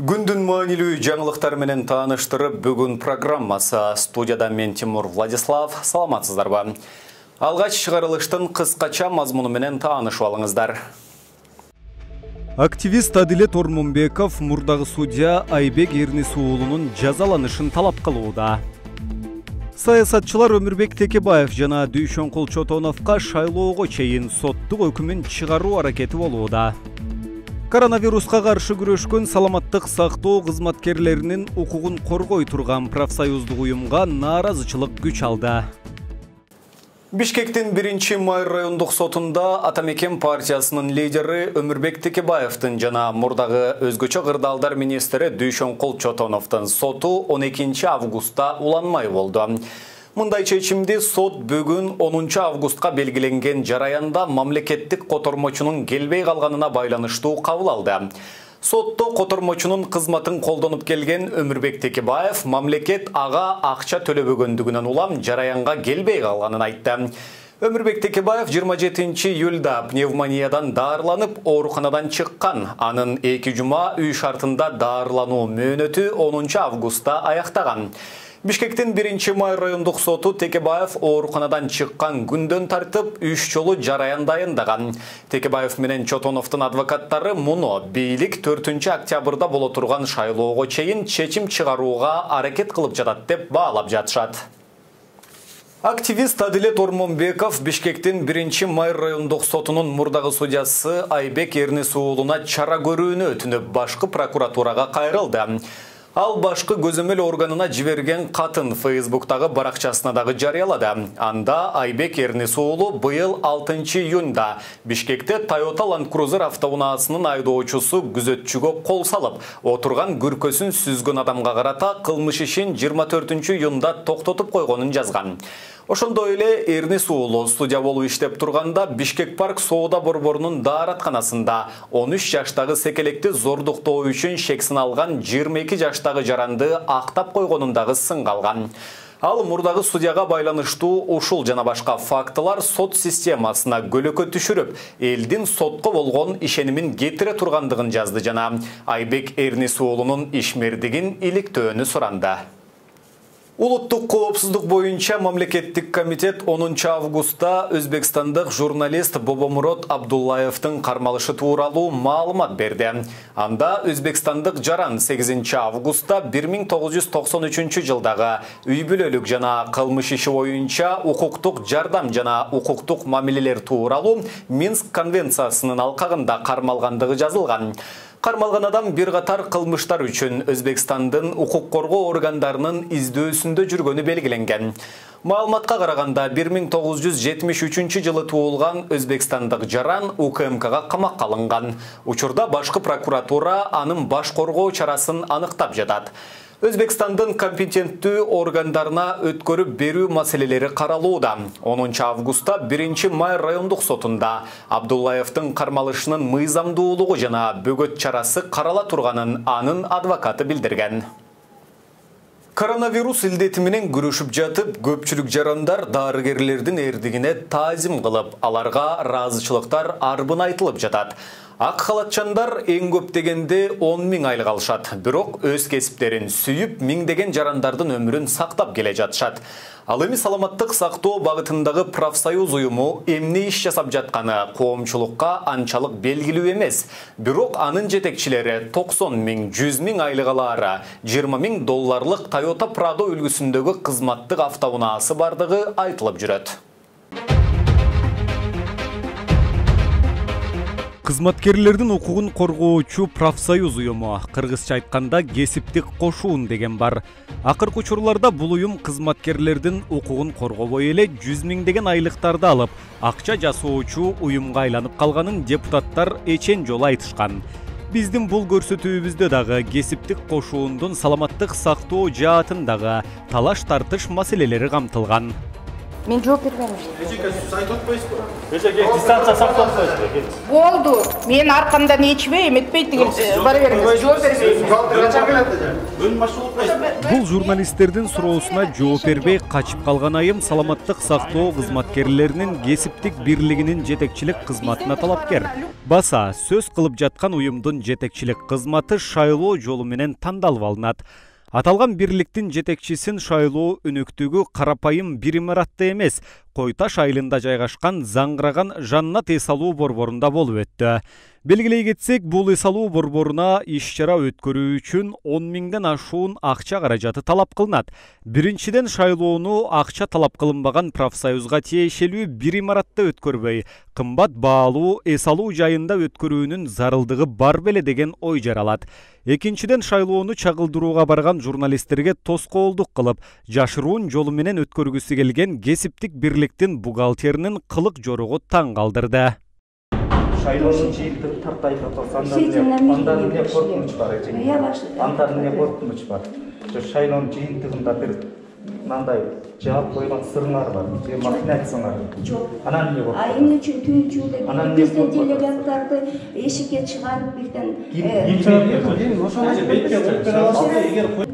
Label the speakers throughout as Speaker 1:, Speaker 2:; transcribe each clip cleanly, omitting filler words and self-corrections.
Speaker 1: Күндүн маанилүү жаңылыктар менен тааныштырып, бүгүн программасы. Студияда мен Тимур Владислав. Саламатсыздарбы? Алгач чыгарылыштын кыскача мазмуну менен таанышып алыңыздар. Активист Адилет Ормонбеков мурдагы судья Айбек Эрнис уулунун жазаланышын талап кылууда. Саясатчылар Өмүрбек Текебаев жана Дүйшөнкул Чотоновго шайлоого чейин соттук өкүмүн чыгаруу аракети болууда. Коронавируска каршы күрөшкөн саламаттык сактоо кызматкерлеринин укугун коргой турган профсоюздук уюмга нааразычылык күч алды. Бишкектин 1-май райондук сотунда Атамекен партиясынын лидери Өмүрбек Текебаевдин жана мурдагы өзгөчө кырдаалдар министри Дүйшөнкул Чотоновдун соту 12 августта уланмай болду. Мындай чечимди сот бүгүн 10 августка белгиленген жараянда мамлекеттик котормочунун келбей калганына байланыштуу кабыл алды. Сотто котормочунун кызматын колдонуп келген Өмүрбек Текебаев мамлекет ага акча төлөбөгөндүгүнөн улам жараянга келбей калганын айтты. Өмүрбек Текебаев 27 июлда пневмониядан даарыланып ооруканадан чыккан. Анын 2 жума үй шартында даарылануу мөөнөтү 10 августта аяктаган. Бишкектин 1-май райондук соту Текебаев ооруканадан чыккан күндөн тартып 3 жолу жараян дайындаган. Текебаев менен Чотоновдун адвокаттары муну бийлик 4 октябрда боло турган шайлоого чейин чечим чыгарууга аракет кылып жатат деп баалап жатышат. Активист Адилет Ормонбеков Бишкектин 1-май райондук сотунун мурдагы судьясы Айбек Эрнис уулуна чара көрүүнү өтүнүп башкы прокуратурага кайрылды. Ал башкы көзөмөл органына жиберген катын Facebooktагы баракчасына дагы жарыялады. Анда Айбек Эрнис уулу быйыл 6 июнда Бишкекте Toyota Land Cruiser автоунаасынын айдоочусу күзөтчүгө кол салып, отурган күркөсүн сүзгөн адамга карата кылмыш ишин 24 июнда токтотуп койгонун жазган. Ошондой эле Эрнис уулу судья болуп иштеп турганда Бишкек парк соода борборунун daarатканасында 13 жаштагы секелекти зордуктоо үчүн шексин алган 22 жаштагы жаранды актап койгонун дагы сынга алган. Ал мурдагы судьяга байланыштуу ушул жана башка фактылар сот системасына көлөкө түшүрүп, элдин сотко болгон ишенимин кетире тургандыгын жазды жана Айбек Эрнис уулунун ишмердигин иликтөөнү суранды. Улуттук коопсуздук боюнча мамлекеттик комитет 10 августта өзбекстандык журналист Бобомурод Абдуллаевдин кармалышы тууралуу маалымат берди. Анда өзбекстандык жаран 8 августта 1993 жылдагы үй бүлөлүк жана кылмыш иши боюнча укуктук жардам жана укуктук мамилелер тууралуу Минск конвенциясынын алкагында кармалгандыгы жазылган. Кармалган адам бир катар кылмыштар үчүн Өзбекстандын укук коргоо органдарынын издөөсүндө жүргөнү белгиленген. Маалыматка караганда 1973 жылы туулган өзбекстандык жаран УКМКга камакка алынган. Учурда башкы прокуратура анын баш коргоо чарасын аныктап жатат. Өзбекстандын компетенттүү органдарына өткөрүп берүү маселелери каралууда. 10 августта 1-май райондук сотунда Абдуллаевдин кармалышынын мыйзамдуулугу жана бөгөт чарасы карала турганын анын адвокаты билдирген. Коронавирус илдети менен күрөшүп жатып, көпчүлүк жарандар дарыгерлердин эрдигине таазим кылып, аларга ыраазычылыктар арбын айтылып жатат. Ак халатчандар эң көп дегенде 10 000 айлык алышат. Бирок өз кесиптерин сүйүп, миңдеген жарандардын өмүрүн сактап келе жатышат. Ал эми саламаттык сактоо багытындагы профсоюз уюму эмне иш жасап жатканы коомчулукка анчалык белгилүү эмес. Бирок анын жетекчилери 90 000, 100 000 айлык алаары, 20 000 долларлык Toyota Prado үлгүсүндөгү кызматтык автоунаасы бардыгы айтылып жүрөт. Кызматкерлердин укугун коргоочу профсоюз уюму, кыргызча айтканда кесиптик кошуун деген бар. Акыркы учурларда бул уюм кызматкерлердин укугун коргобой эле 100 000 айлыктарды алып, акча жасоочу уюмга айланып калганын депутаттар эчен жолу айтышкан. Биздин бул көрсөтүүбүздө дагы кесиптик кошуундун саламаттык сактоо жаатындагы талаш тартыш маселелери камтылган.
Speaker 2: Мен жооп бербейм.
Speaker 3: Сайт отпайсыз ба? Дистанция сақтап қойсыз.
Speaker 2: Болду. Мен аркамдан ичпей, эметпей деген бара бериңиз. Жооп бербейм.
Speaker 1: Бул журналисттердин суроосуна жооп бербей качып калган айым саламаттык сактоо кызматкерлеринин кесиптик бирлигинин жетекчилик кызматына талапкер. Баса сөз кылып жаткан уюмдун жетекчилик кызматы шайлоо жолу менен тандалып алынат. Аталган бирликтин жетекчисин шайлоо өнөктүгү карапайым бир имаратта эмес, Кой Таш айылында жайгашкан заңгыраган Жаннат эс алуу борборунда болуп өттү. Белгилей кетсек, бул эс алуу борборуна иш-чара өткөрүү үчүн 10 миңден ашуун акча каражаты талап кылынат. Биринчиден шайлоону акча талап кылынбаган профсоюзга тиешелүү бир имаратта өткөрбөй, кымбат баалуу эс алуу жайында өткөрүүнүн зарылдыгы бар беле деген ой жаралат. Экинчиден шайлоону чагылдырууга барган журналисттерге тоскоолдук кылып, жашыруун жолу менен өткөргүсү келген кесиптик бирликтин бухгалтеринин кылык жоругу таң калдырды.
Speaker 4: Шайлоонун жыйынтыгы тартайып атат. Анда эмне коркунуч бар экен? Анда эмне коркунуч бар? Шайлоонун жыйынтыгында бир мындай жаап койгон сырыңар бар, же махинацияңар. Анан эмне болду?
Speaker 5: Эмне үчүн түнчүлдө бизден делегаттарды эшикке чыгарып бирден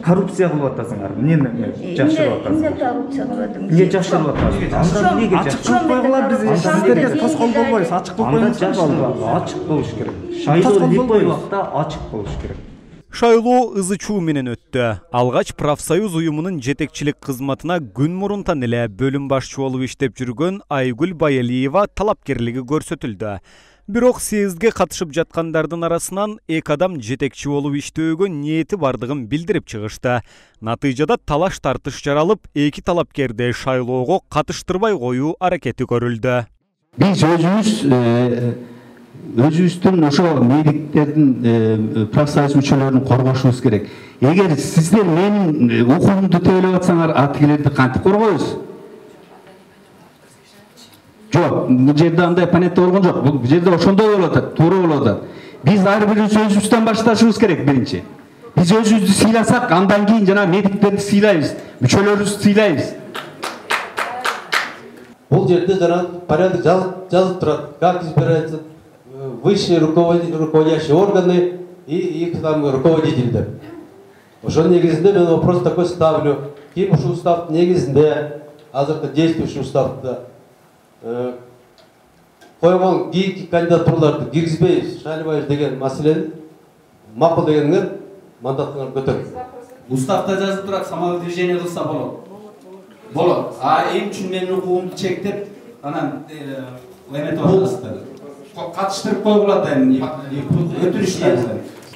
Speaker 4: коррупция кылып атасыңар. Эмне жашырып атасыңар?
Speaker 5: Эмне коррупция кылып атам?
Speaker 4: Эмне жашырып атасыңар? Анда эмнеге
Speaker 6: ачык кылып койгула, биз сиздерге тоскоол болбойбуз, ачык кылып коюңуз керек.
Speaker 4: Ачык болуш керек. Шайлоо любой убакта ачык болуш керек.
Speaker 1: Шайлоо ызы-чуу менен өттү. Алгач профсоюз уюмунун жетекчилик кызматына күн мурунтан эле бөлүм башчы болуп иштеп жүргөн Айгүл Байалиева талапкерлиги көрсөтүлдү. Бирок съездге катышып жаткандардын арасынан эки адам жетекчи болуп иштөөгө ниети бардыгын билдирип чыгышты. Натыйжада талаш тартыш жаралып, эки талапкерди шайлоого катыштырбай коюу аракети көрүлдү.
Speaker 7: Биз өзүбүздүн ошо медиктердин профсоюз мүчөлөрүн коргошубуз керек. Эгер сиздер менин укугумду тейлеп атсаңар, атигилерди кантип коргойбуз? Жок, бул жерде андай понятие болгон жок. Бул жерде ошондой болуп атат, туура болуп атат. Биз ар бирибиз өзүбүздөн башташыбыз керек биринчи. Биз өзүбүздү сыйласак, андан кийин жана медиктерди сыйлайбыз, мүчөлөрүбүздү сыйлайбыз.
Speaker 8: Бул жерде жана порядок жазып турат. Как избирается высшие руководящие органы и их там руководитель. Ошол негизинде мен вопрос такой ставлю. Ким ушу устав негизинде, азыркы действующий уставда койгон кийинки кандидатураларды киргизбейбиз, шайлабайбыз деген маселени макул дегенге мандатыңарды көтөрүп.
Speaker 9: Уставда жазып турат, самоопределение кылса болот. Болот. А эң үчүн менин укугумду чектеп, анан эметип атасыздар. Катыштырып койгула да өтүнүштөр.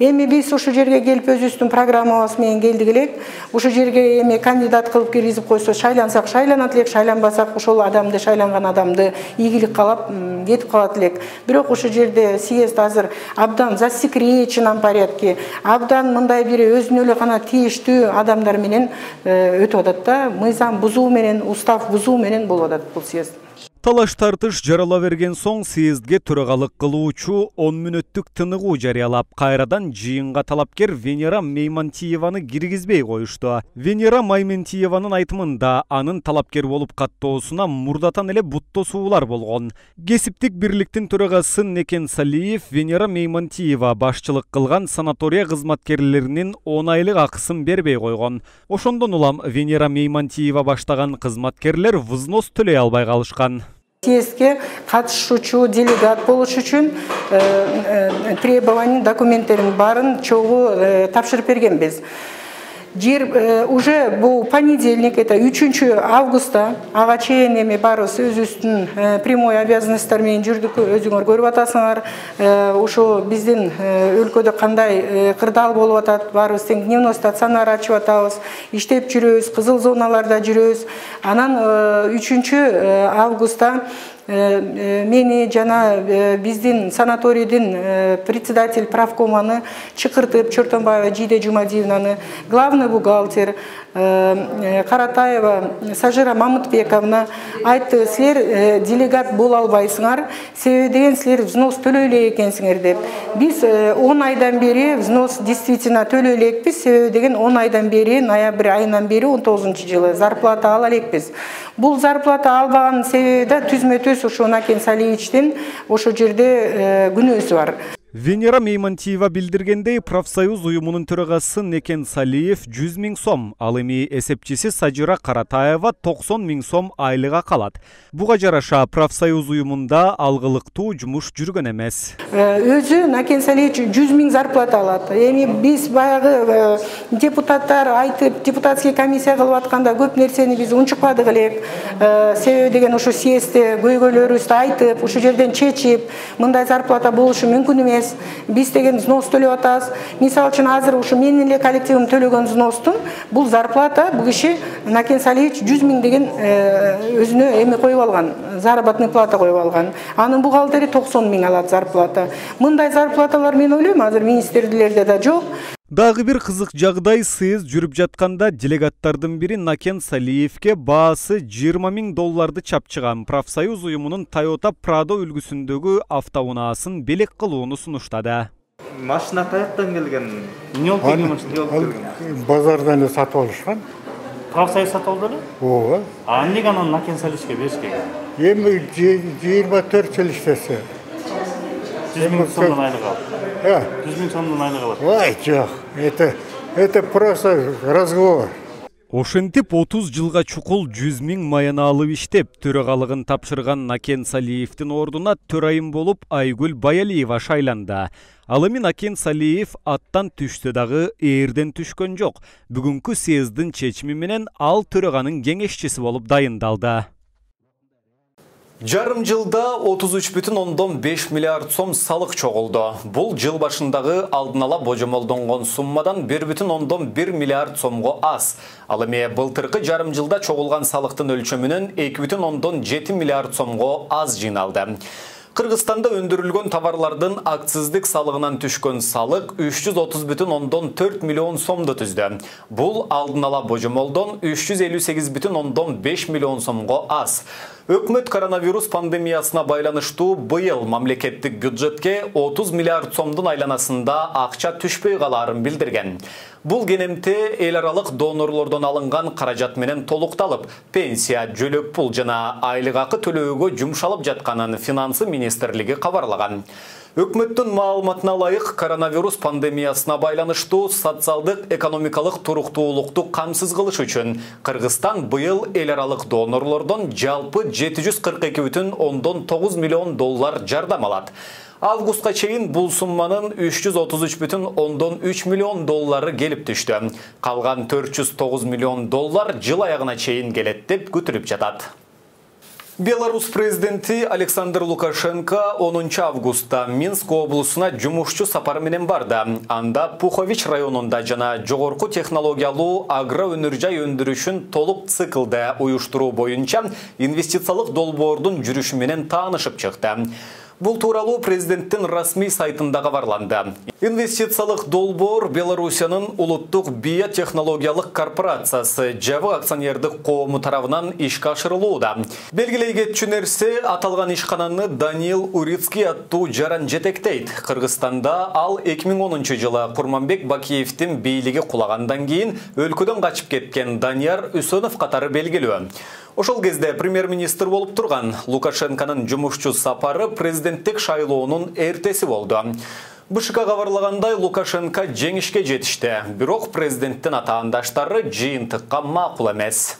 Speaker 2: Эми биз ушул жерге келип өзүбүздүн программабыз менен келдик элек. Ушул жерге эми кандидат кылып киргизип койсо, шайлансак шайланат элек, шайланбасак ошол адамды, шайланган адамды ийгилик каалап кетип калат элек. Бирок ушул жерде съезд азыр абдан засекреченном порядке, абдан мындай бир өзүнө эле гана тийиштүү адамдар менен өтүп атат да. Мыйзам бузуу менен, устав бузуу менен болуп атат бул съезд.
Speaker 1: Талаш тартыш жарала берген соң съездге төрагалык кылуучу 10 мүнөттүк тыныгуу жарыялап, кайрадан жыйынга талапкер Венера Меймантиеваны киргизбей коюшту. Венера Меймантиеванын айтымында анын талапкер болуп каттоосуна мурдатан эле буттосуулар болгон. Кесиптик бирликтин төрагасы Некен Салиев Венера Меймантиева башчылык кылган санатория кызматкерлеринин 10 айлык акысын бербей койгон. Ошондон улам Венера Меймантиева баштаган кызматкерлер взнос төлөй албай калышкан.
Speaker 2: Съездге катышуучу делегат болуш үчүн требования, документтерин барын чогуу тапшырып бергенбиз. Уже бул понедельник, это 3 августта, ага чейин эми барыбыз өзүбүздүн прямой обязанностьтар менен жүрдүк, өзүңөр көрүп атасыңар. Ошо биздин өлкөдө кандай кырдаал болуп атат, барыбыз тең дневной стационар ачып атабыз, иштеп жүрөбүз, кызыл зоналарда жүрөбүз. Анан 3 августта мени жана биздин санаторийдин председатель правкоманы чакыртып, Чортонбаева Жиде Жумадиевнаны, главный бухгалтер Каратаева Сажира Мамытбековна айтты, силер делегат боло албайсыңар, себеби деген силер взнос төлөй эле экенсиңер деп. Биз 10 айдан бери взнос действительно төлөй элекпиз, себеби деген 10 айдан бери, ноябрь айынан бери 19-жылы зарплата ала элекпиз. Бул зарплата албаган себеби да түзмө-түз ошо Накен Салиевичтин ошо жерде күнөөсү бар.
Speaker 1: Венера Меймантиева билдиргендей, профсоюз уюмунун төрагасы Некен Салиев 100 000 сом, ал эми эсепчиси Сажира Каратаева 90 000 сом айлыга калат. Буга жараша профсоюз уюмунда алгылыктуу жумуш жүргөн эмес.
Speaker 2: Өзү Накен Салиевич 100 000 зарплата алат. Эми биз баягы депутаттар айтып, депутатский комиссия кылып атканда көп нерсени биз унчукпадык элек. Себеби деген ошо съездде көйгөйлөрүбүздү айтып, ошол жерден чечип, мындай зарплата болушу мүмкүн эмес. Биз деген взнос төлөп атабыз. Мисалы үчүн азыр ушу менин эле коллективим төлөгөн взностун бул зарплата бул киши Накен Салиевич 100 000 деген өзүнө эме коюп алган, заработный плата коюп алган. Анын бухгалтери 90 000 алат зарплата. Мындай зарплаталар мен ойлойм азыр министрликтерде да жок.
Speaker 1: Дагы бир кызык жагдай съезд жүрүп жатканда делегаттардын бири Накен Салиевке баасы $20 000 чапчыган профсоюз уюмунун Toyota Prado үлгүсүндөгү автоунаасын белек кылууну сунуштады.
Speaker 4: Машина каяктан келген?
Speaker 3: Эмне болуп келген машина?
Speaker 10: Базардан сатып алышкан.
Speaker 3: Профсоюз сатып алды эле?
Speaker 10: Ооба.
Speaker 3: Эмнеге анан Накен Салиевичке беришкен?
Speaker 10: Эми 24 жыл иштесе.
Speaker 3: 100 000 сомдон айлык алып. 100 000 сомдон айлык алат.
Speaker 10: Ой, жок. Это просто разговор.
Speaker 1: Ошентип 30 жылга чукул 100 000 маяна алып иштеп, төрагалыгын тапшырган Накен Салиевдин ордуна төрайым болуп Айгүл Баялиева шайланды. Ал эми Накен Салиев аттан түштү дагы ээрден түшкөн жок. Бүгүнкү съездин чечими менен ал төраганын кеңешчиси болуп дайындалды. Жарым жылда 33,5 миллиард сом салык чогулду. Бул жыл башындагы алдын ала божомолдонгон суммадан 1,1 миллиард сомго аз. Ал эми былтыркы жарым жылда чогулган салыктын өлчөмүнөн 2,7 миллиард сомго аз жыйналды. Кыргызстанда өндүрүлгөн товарлардын акциздик салыгынан түшкөн салык 330,4 миллион сомду түздү. Бул алдын ала божомолдон 358,5 миллион сомго аз. Өкмөт коронавирус пандемиясына байланыштуу быйыл мамлекеттик бюджетке 30 миллиард сомдун айланасында акча түшпөй калаарын билдирген. Бул кенемти эл аралык донорлордон алынган каражат менен толукталып, пенсия, жөлөк пул жана айлык акы төлөөгө жумшалып жатканын Финансы министрлиги кабарлаган. Өкмөттүн маалыматына ылайык, коронавирус пандемиясына байланыштуу социалдык экономикалык туруктуулукту камсыз кылыш үчүн Кыргызстан быйыл эл аралык донорлордон жалпы $742,9 миллион жардам алат. Августка чейин бул сумманын $333,3 миллион келип түштү. Калган $409 миллион жыл аягына чейин келет деп күтүлүп жатат. Беларусь президенти Александр Лукашенко 10 августта Минск облусуна жумушчу сапары менен барды. Анда Пухович районунда жана жогорку технологиялуу агроөнөр-жай өндүрүшүн толук циклде уюштуруу боюнча инвестициялык долбоордун жүрүшү менен таанышып чыкты. Бул тууралуу президенттин расмий сайтында кабарланды. Инвестициялык долбоор Белоруссиянын улуттук биотехнологиялык корпорациясы жабык акционердик коому тарабынан ишке ашырылууда. Белгилей кетчү нерсе, аталган ишкананы Даниил Урицкий аттуу жаран жетектейт. Кыргызстанда ал 2010 жылы Курманбек Бакиевдин бийлиги кулагандан кийин өлкөдөн качып кеткен Данияр Үсөнов катары белгилүү. Ошол кезде премьер-министр болуп турган Лукашенконун жумушчу сапары президенттик шайлоонун эртеси болду. БШК кабарлагандай, Лукашенко жеңишке жетишти, бирок президенттин атаандаштары жыйынтыкка макул эмес.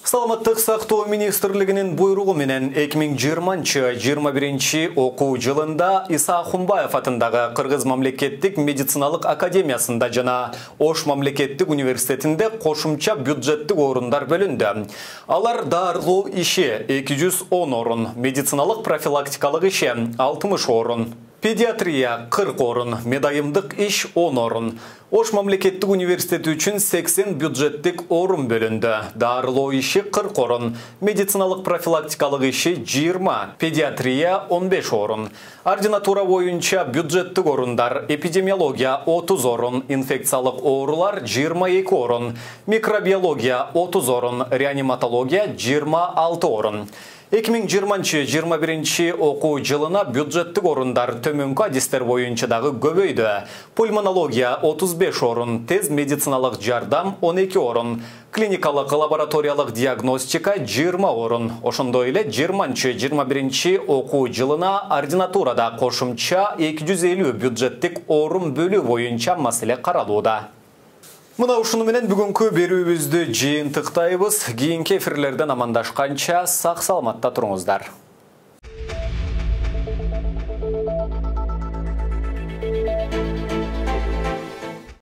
Speaker 1: Саламаттык сактоо министрлигинин буйругу менен 2020-21 окуу жылында Иса Ахунбаев атындагы Кыргыз мамлекеттик медициналык академиясында жана Ош мамлекеттик университетинде кошумча бюджеттик орундар бөлүндү. Алар дарылоо иши 210 орун, медициналык профилактикалык иши 60 орун, Педиатрия 40 орын, медайымдық иш 10 орын. Ош мамлекеттік университеті үшін 80 бюджеттік орын бөлінді. Дарылоо иши 40 орын, медициналық профилактикалық иши 20, педиатрия 15 орын. Ординатура бойынша бюджеттік орындар, эпидемиология 30 орын, инфекциялық оорулар 22 орын, микробиология 30 орын, реаниматология 26 орын. 2020-21 оқу жылына бюджеттік орындар төменгі адистер бойыншадағы көбейді. Пульмонология 35 орын, тез медициналық жардам 12 орын, клиникалық лабораториялық диагностика 20 орын. Ошондой эле 20-21 оқу жылына ординатурада кошумча 250 бюджеттік орын бөлүү боюнча маселе каралууда. Мына ушуну менен бүгүнкү берүүбүздү жыйынтыктайбыз. Кийинки эфирлерден амандашканча сак саламатта туруңуздар.